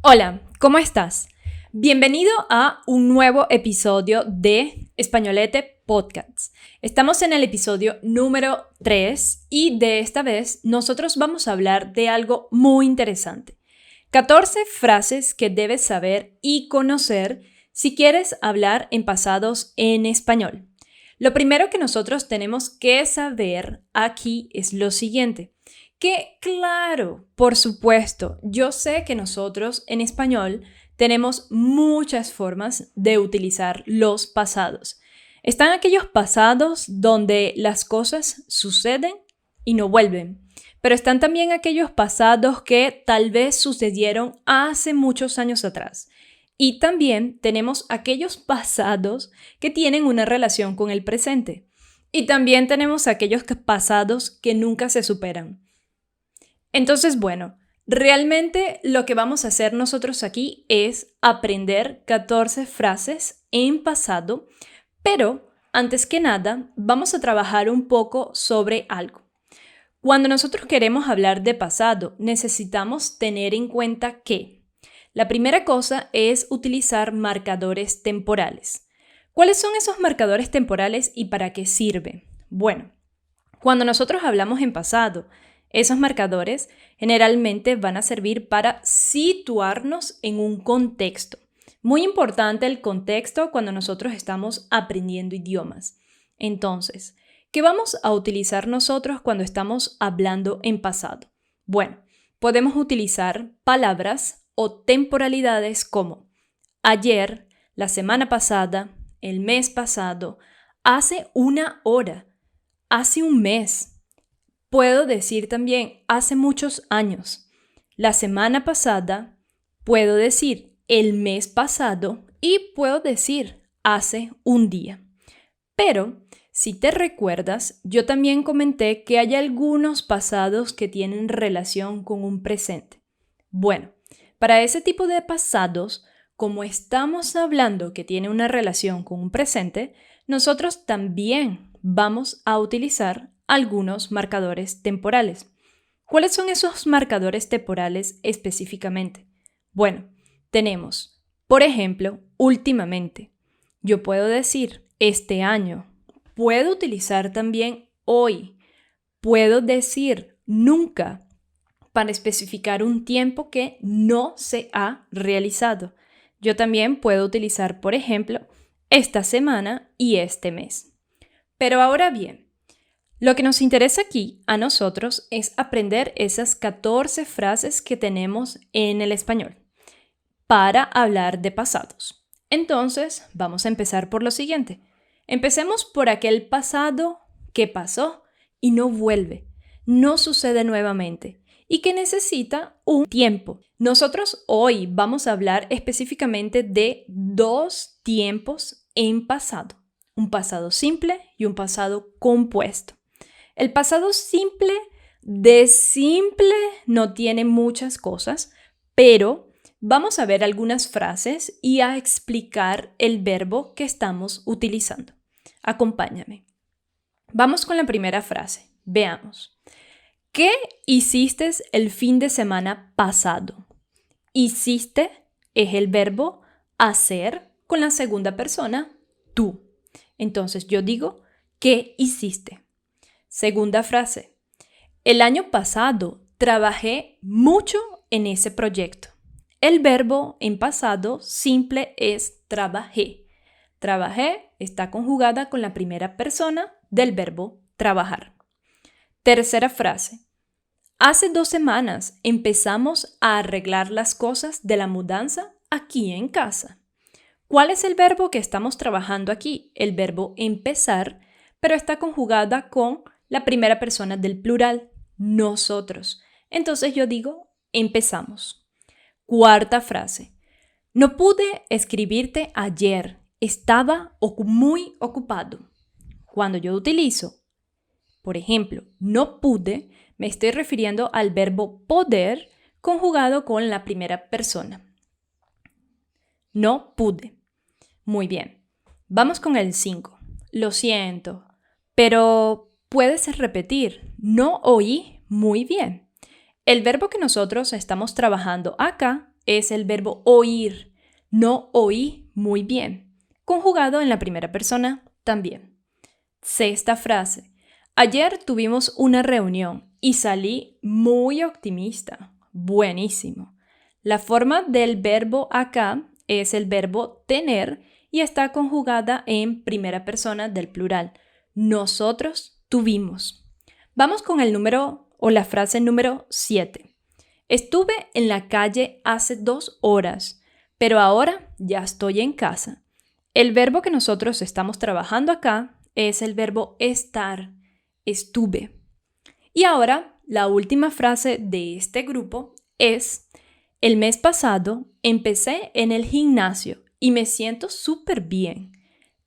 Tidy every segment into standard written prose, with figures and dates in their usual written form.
Hola, ¿cómo estás? Bienvenido a un nuevo episodio de Españolete Podcasts. Estamos en el episodio número 3 y de esta vez nosotros vamos a hablar de algo muy interesante. 14 frases que debes saber y conocer si quieres hablar en pasados en español. Lo primero que nosotros tenemos que saber aquí es lo siguiente. Que claro, por supuesto, yo sé que nosotros en español tenemos muchas formas de utilizar los pasados. Están aquellos pasados donde las cosas suceden y no vuelven, pero están también aquellos pasados que tal vez sucedieron hace muchos años atrás. Y también tenemos aquellos pasados que tienen una relación con el presente. Y también tenemos aquellos pasados que nunca se superan. Entonces, bueno, realmente lo que vamos a hacer nosotros aquí es aprender 14 frases en pasado, pero antes que nada vamos a trabajar un poco sobre algo. Cuando nosotros queremos hablar de pasado, necesitamos tener en cuenta que la primera cosa es utilizar marcadores temporales. ¿Cuáles son esos marcadores temporales y para qué sirven? Bueno, cuando nosotros hablamos en pasado, esos marcadores generalmente van a servir para situarnos en un contexto. Muy importante el contexto cuando nosotros estamos aprendiendo idiomas. Entonces, ¿qué vamos a utilizar nosotros cuando estamos hablando en pasado? Bueno, podemos utilizar palabras o temporalidades como ayer, la semana pasada, el mes pasado, hace una hora, hace un mes. Puedo decir también hace muchos años. La semana pasada, puedo decir el mes pasado y puedo decir hace un día. Pero, si te recuerdas, yo también comenté que hay algunos pasados que tienen relación con un presente. Bueno, para ese tipo de pasados, como estamos hablando que tiene una relación con un presente, nosotros también vamos a utilizar algunos marcadores temporales. ¿Cuáles son esos marcadores temporales específicamente? Bueno, tenemos, por ejemplo, últimamente. Yo puedo decir este año. Puedo utilizar también hoy. Puedo decir nunca para especificar un tiempo que no se ha realizado. Yo también puedo utilizar, por ejemplo, esta semana y este mes. Pero ahora bien, lo que nos interesa aquí a nosotros es aprender esas 14 frases que tenemos en el español para hablar de pasados. Entonces, vamos a empezar por lo siguiente. Empecemos por aquel pasado que pasó y no vuelve, no sucede nuevamente y que necesita un tiempo. Nosotros hoy vamos a hablar específicamente de dos tiempos en pasado, un pasado simple y un pasado compuesto. El pasado simple de simple no tiene muchas cosas, pero vamos a ver algunas frases y a explicar el verbo que estamos utilizando. Acompáñame. Vamos con la primera frase. Veamos. ¿Qué hiciste el fin de semana pasado? Hiciste es el verbo hacer con la segunda persona, tú. Entonces yo digo, ¿qué hiciste? Segunda frase. El año pasado trabajé mucho en ese proyecto. El verbo en pasado simple es trabajé. Trabajé está conjugada con la primera persona del verbo trabajar. Tercera frase. Hace 2 semanas empezamos a arreglar las cosas de la mudanza aquí en casa. ¿Cuál es el verbo que estamos trabajando aquí? El verbo empezar, pero está conjugada con la primera persona del plural, nosotros. Entonces yo digo, empezamos. Cuarta frase. No pude escribirte ayer. Estaba muy ocupado. Cuando yo utilizo, por ejemplo, no pude, me estoy refiriendo al verbo poder conjugado con la primera persona. No pude. Muy bien. Vamos con el 5. Lo siento, pero puedes repetir, no oí muy bien. El verbo que nosotros estamos trabajando acá es el verbo oír. No oí muy bien. Conjugado en la primera persona también. Sexta frase. Ayer tuvimos una reunión y salí muy optimista. Buenísimo. La forma del verbo acá es el verbo tener y está conjugada en primera persona del plural. Nosotros tuvimos. Vamos con el número o la frase número 7. Estuve en la calle hace 2 horas, pero ahora ya estoy en casa. El verbo que nosotros estamos trabajando acá es el verbo estar. Estuve. Y ahora, la última frase de este grupo es: el mes pasado empecé en el gimnasio y me siento súper bien.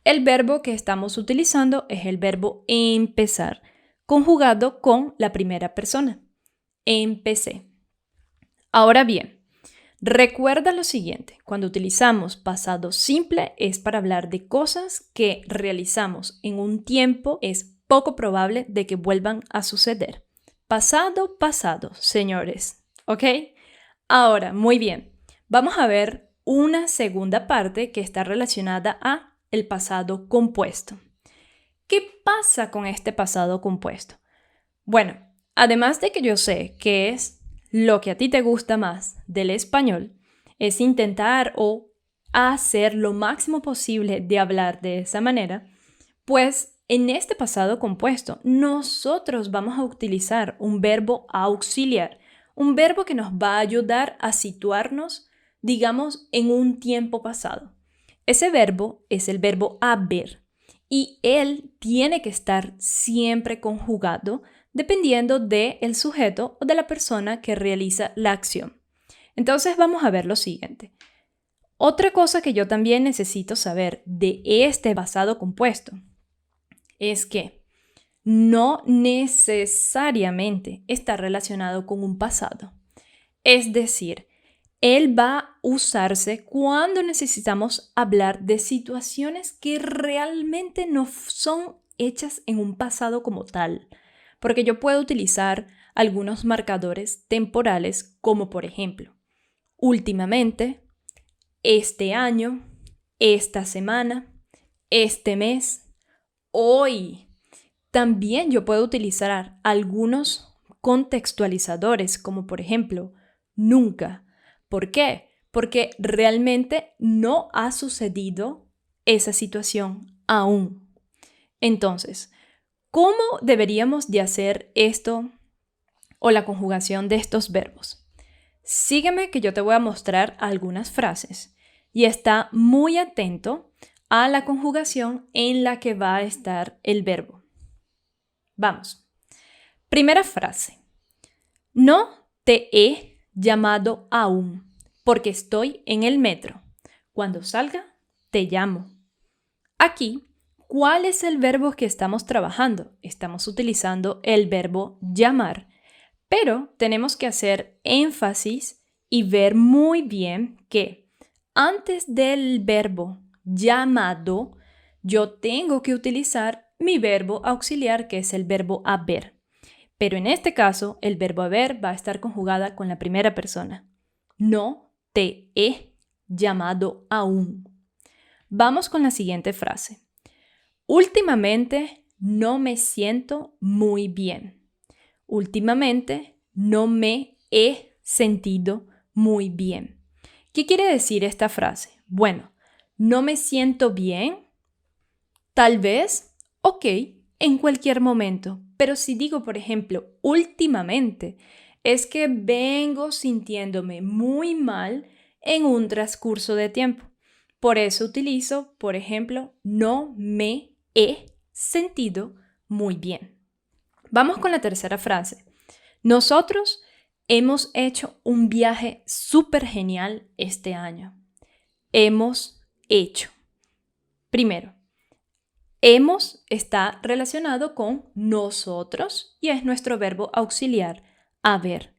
El verbo que estamos utilizando es el verbo empezar, conjugado con la primera persona. Empecé. Ahora bien, recuerda lo siguiente: cuando utilizamos pasado simple es para hablar de cosas que realizamos en un tiempo es poco probable de que vuelvan a suceder. Pasado, pasado, señores. ¿Ok? Ahora, muy bien. Vamos a ver una segunda parte que está relacionada a el pasado compuesto. ¿Qué pasa con este pasado compuesto? Bueno, además de que yo sé que es lo que a ti te gusta más del español, es intentar o hacer lo máximo posible de hablar de esa manera, pues en este pasado compuesto nosotros vamos a utilizar un verbo auxiliar, un verbo que nos va a ayudar a situarnos, digamos, en un tiempo pasado. Ese verbo es el verbo haber y él tiene que estar siempre conjugado dependiendo del sujeto o de la persona que realiza la acción. Entonces vamos a ver lo siguiente. Otra cosa que yo también necesito saber de este pasado compuesto es que no necesariamente está relacionado con un pasado. Es decir, él va a usarse cuando necesitamos hablar de situaciones que realmente no son hechas en un pasado como tal. Porque yo puedo utilizar algunos marcadores temporales como por ejemplo, últimamente, este año, esta semana, este mes, hoy. También yo puedo utilizar algunos contextualizadores como por ejemplo, nunca. ¿Por qué? Porque realmente no ha sucedido esa situación aún. Entonces, ¿cómo deberíamos de hacer esto o la conjugación de estos verbos? Sígueme que yo te voy a mostrar algunas frases y está muy atento a la conjugación en la que va a estar el verbo. Vamos. Primera frase. No te he llamado aún porque estoy en el metro. Cuando salga, te llamo. Aquí, ¿cuál es el verbo que estamos trabajando? Estamos utilizando el verbo llamar, pero tenemos que hacer énfasis y ver muy bien que antes del verbo llamado, yo tengo que utilizar mi verbo auxiliar, que es el verbo haber. Pero en este caso, el verbo haber va a estar conjugada con la primera persona. No te he llamado aún. Vamos con la siguiente frase. Últimamente no me siento muy bien. Últimamente no me he sentido muy bien. ¿Qué quiere decir esta frase? Bueno, no me siento bien, tal vez, ok, en cualquier momento. Pero si digo, por ejemplo, últimamente, es que vengo sintiéndome muy mal en un transcurso de tiempo. Por eso utilizo, por ejemplo, no me he sentido muy bien. Vamos con la tercera frase. Nosotros hemos hecho un viaje súper genial este año. Hemos hecho. Primero, hemos está relacionado con nosotros y es nuestro verbo auxiliar, haber.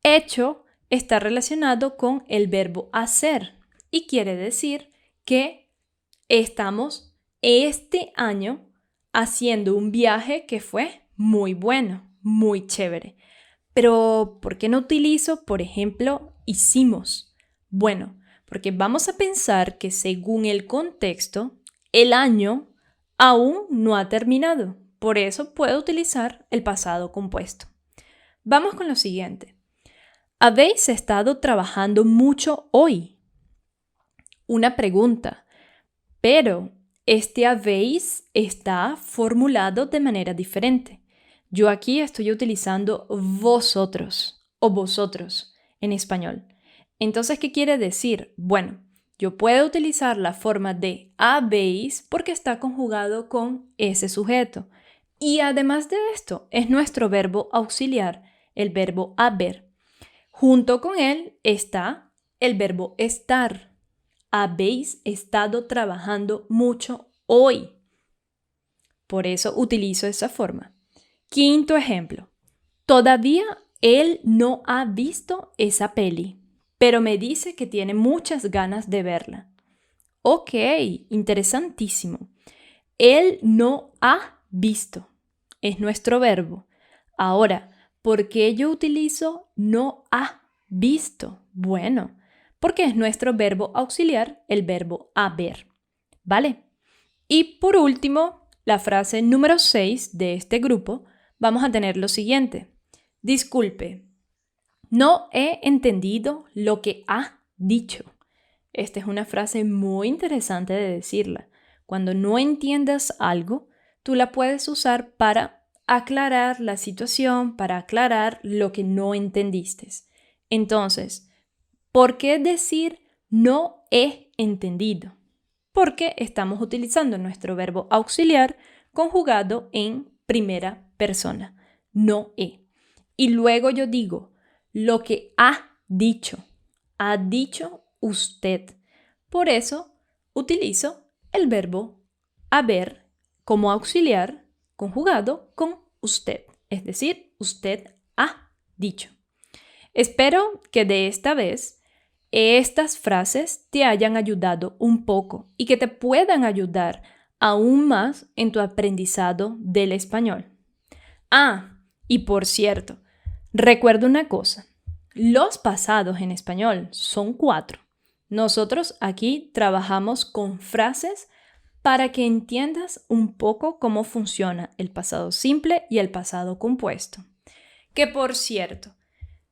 Hecho está relacionado con el verbo hacer y quiere decir que estamos este año haciendo un viaje que fue muy bueno, muy chévere. Pero, ¿por qué no utilizo, por ejemplo, hicimos? Bueno, porque vamos a pensar que según el contexto, el año aún no ha terminado. Por eso puedo utilizar el pasado compuesto. Vamos con lo siguiente. ¿Habéis estado trabajando mucho hoy? Una pregunta, pero este habéis está formulado de manera diferente. Yo aquí estoy utilizando vosotros o vosotros en español. Entonces, ¿qué quiere decir? Bueno, yo puedo utilizar la forma de habéis porque está conjugado con ese sujeto. Y además de esto, es nuestro verbo auxiliar, el verbo haber. Junto con él está el verbo estar. Habéis estado trabajando mucho hoy. Por eso utilizo esa forma. Quinto ejemplo. Todavía él no ha visto esa peli, pero me dice que tiene muchas ganas de verla. Ok, interesantísimo. Él no ha visto. Es nuestro verbo. Ahora, ¿por qué yo utilizo no ha visto? Bueno, porque es nuestro verbo auxiliar, el verbo haber. ¿Vale? Y por último, la frase número 6 de este grupo, vamos a tener lo siguiente. Disculpe, no he entendido lo que ha dicho. Esta es una frase muy interesante de decirla. Cuando no entiendas algo, tú la puedes usar para aclarar la situación, para aclarar lo que no entendiste. Entonces, ¿por qué decir no he entendido? Porque estamos utilizando nuestro verbo auxiliar conjugado en primera persona, no he. Y luego yo digo, lo que ha dicho usted. Por eso utilizo el verbo haber como auxiliar conjugado con usted, es decir, usted ha dicho. Espero que de esta vez estas frases te hayan ayudado un poco y que te puedan ayudar aún más en tu aprendizado del español. Ah, y por cierto, recuerda una cosa, los pasados en español son 4. Nosotros aquí trabajamos con frases para que entiendas un poco cómo funciona el pasado simple y el pasado compuesto. Que por cierto,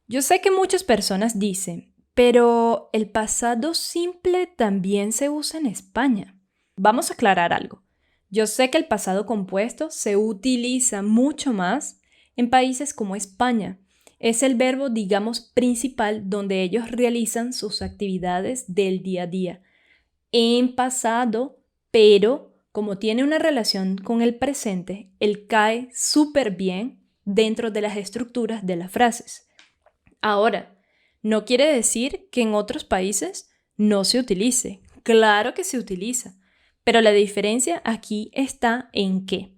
yo sé que muchas personas dicen, pero el pasado simple también se usa en España. Vamos a aclarar algo. Yo sé que el pasado compuesto se utiliza mucho más en países como España. Es el verbo, digamos, principal donde ellos realizan sus actividades del día a día. En pasado, pero como tiene una relación con el presente, él cae súper bien dentro de las estructuras de las frases. Ahora, no quiere decir que en otros países no se utilice. Claro que se utiliza, pero la diferencia aquí está en que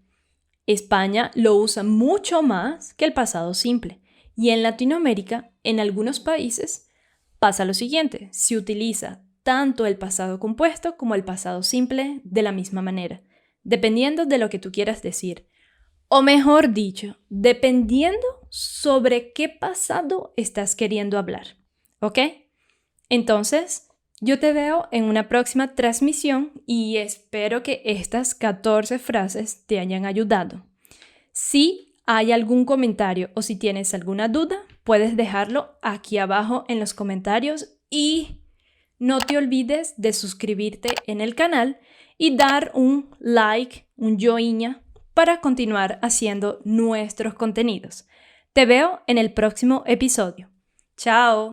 España lo usa mucho más que el pasado simple y en Latinoamérica, en algunos países, pasa lo siguiente, se utiliza tanto el pasado compuesto como el pasado simple de la misma manera, dependiendo de lo que tú quieras decir. O mejor dicho, dependiendo sobre qué pasado estás queriendo hablar, ¿ok? Entonces, yo te veo en una próxima transmisión y espero que estas 14 frases te hayan ayudado. Si hay algún comentario o si tienes alguna duda, puedes dejarlo aquí abajo en los comentarios y no te olvides de suscribirte en el canal y dar un like, un joinha, para continuar haciendo nuestros contenidos. Te veo en el próximo episodio. ¡Chao!